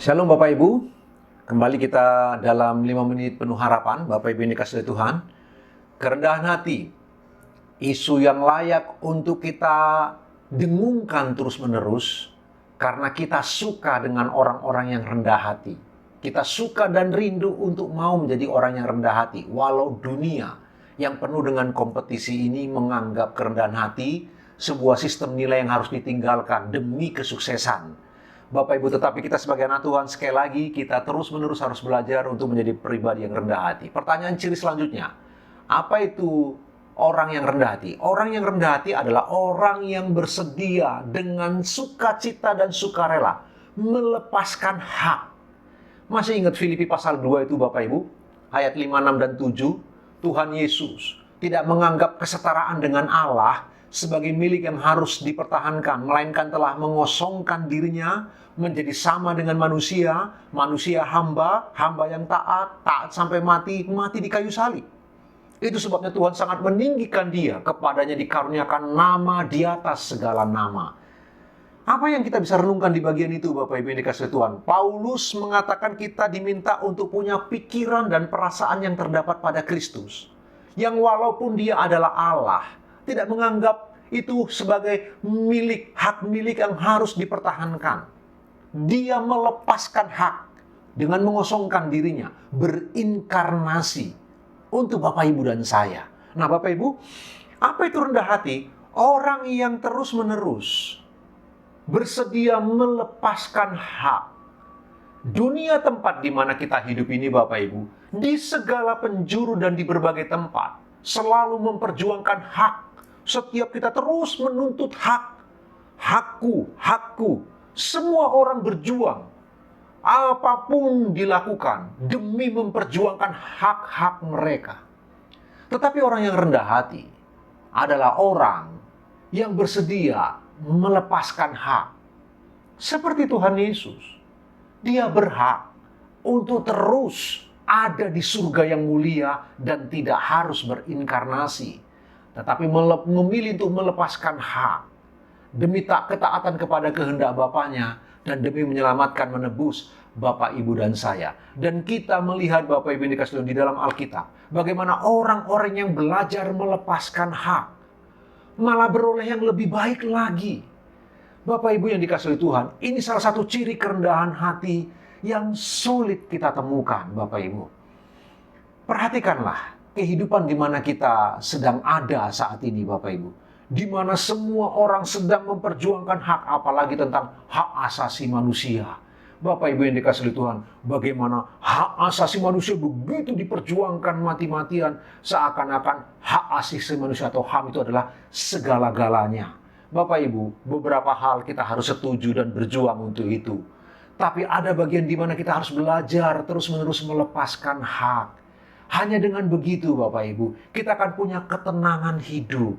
Shalom Bapak Ibu, kembali kita dalam 5 menit penuh harapan. Bapak Ibu yang dikasihi Tuhan, kerendahan hati, isu yang layak untuk kita dengungkan terus-menerus karena kita suka dengan orang-orang yang rendah hati. Kita suka dan rindu untuk mau menjadi orang yang rendah hati, walau dunia yang penuh dengan kompetisi ini menganggap kerendahan hati sebuah sistem nilai yang harus ditinggalkan demi kesuksesan. Bapak Ibu, tetapi kita sebagai anak Tuhan, sekali lagi kita terus-menerus harus belajar untuk menjadi pribadi yang rendah hati. Pertanyaan ciri selanjutnya, apa itu orang yang rendah hati? Orang yang rendah hati adalah orang yang bersedia dengan sukacita dan sukarela melepaskan hak. Masih ingat Filipi pasal 2 itu Bapak Ibu? Ayat 5, 6, dan 7. Tuhan Yesus tidak menganggap kesetaraan dengan Allah sebagai milik yang harus dipertahankan, melainkan telah mengosongkan dirinya menjadi sama dengan manusia, manusia hamba yang taat sampai mati di kayu salib. Itu sebabnya Tuhan sangat meninggikan dia, kepadanya dikaruniakan nama di atas segala nama. Apa yang kita bisa renungkan di bagian itu Bapak Ibu yang dikasihi Tuhan? Paulus mengatakan kita diminta untuk punya pikiran dan perasaan yang terdapat pada Kristus, yang walaupun dia adalah Allah, tidak menganggap itu sebagai hak milik yang harus dipertahankan. Dia melepaskan hak dengan mengosongkan dirinya, berinkarnasi untuk Bapak Ibu dan saya. Nah Bapak Ibu, apa itu rendah hati? Orang yang terus-menerus bersedia melepaskan hak. Dunia tempat di mana kita hidup ini Bapak Ibu, di segala penjuru dan di berbagai tempat, selalu memperjuangkan hak. Setiap kita terus menuntut hak. Hakku. Semua orang berjuang. Apapun dilakukan demi memperjuangkan hak-hak mereka. Tetapi orang yang rendah hati adalah orang yang bersedia melepaskan hak. Seperti Tuhan Yesus. Dia berhak untuk terus ada di surga yang mulia dan tidak harus berinkarnasi. Tetapi memilih untuk melepaskan hak demi ketaatan kepada kehendak Bapaknya dan demi menyelamatkan, menebus Bapak, Ibu, dan saya. Dan kita melihat Bapak Ibu yang dikasihi di dalam Alkitab, bagaimana orang-orang yang belajar melepaskan hak malah beroleh yang lebih baik lagi. Bapak Ibu yang dikasihi Tuhan, ini salah satu ciri kerendahan hati yang sulit kita temukan Bapak Ibu. Perhatikanlah kehidupan di mana kita sedang ada saat ini Bapak Ibu. Di mana semua orang sedang memperjuangkan hak, apalagi tentang hak asasi manusia. Bapak Ibu yang dikasihi Tuhan, bagaimana hak asasi manusia begitu diperjuangkan mati-matian, seakan-akan hak asasi manusia atau HAM itu adalah segala-galanya. Bapak Ibu, beberapa hal kita harus setuju dan berjuang untuk itu. Tapi ada bagian di mana kita harus belajar terus-menerus melepaskan hak. Hanya dengan begitu Bapak Ibu, kita akan punya ketenangan hidup.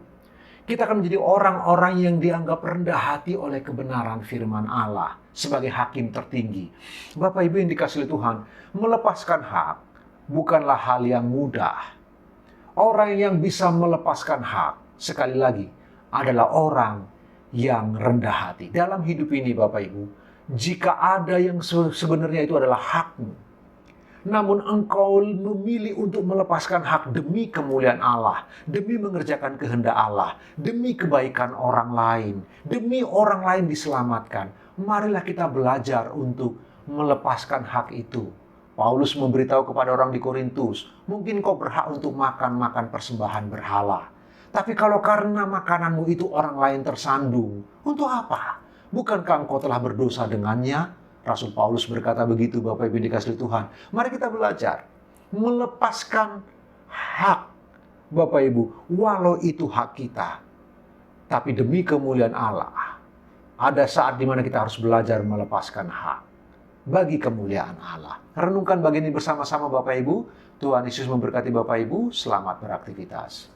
Kita akan menjadi orang-orang yang dianggap rendah hati oleh kebenaran firman Allah sebagai hakim tertinggi. Bapak Ibu yang dikasihi Tuhan, melepaskan hak bukanlah hal yang mudah. Orang yang bisa melepaskan hak, sekali lagi, adalah orang yang rendah hati. Dalam hidup ini Bapak Ibu, jika ada yang sebenarnya itu adalah hakmu, namun engkau memilih untuk melepaskan hak demi kemuliaan Allah, demi mengerjakan kehendak Allah, demi kebaikan orang lain, demi orang lain diselamatkan. Marilah kita belajar untuk melepaskan hak itu. Paulus memberitahu kepada orang di Korintus, mungkin kau berhak untuk makan persembahan berhala. Tapi kalau karena makananmu itu orang lain tersandung, untuk apa? Bukankah engkau telah berdosa dengannya? Rasul Paulus berkata begitu Bapak Ibu dikasihi Tuhan. Mari kita belajar melepaskan hak Bapak Ibu, walau itu hak kita. Tapi demi kemuliaan Allah, ada saat di mana kita harus belajar melepaskan hak bagi kemuliaan Allah. Renungkan bagian ini bersama-sama Bapak Ibu. Tuhan Yesus memberkati Bapak Ibu. Selamat beraktivitas.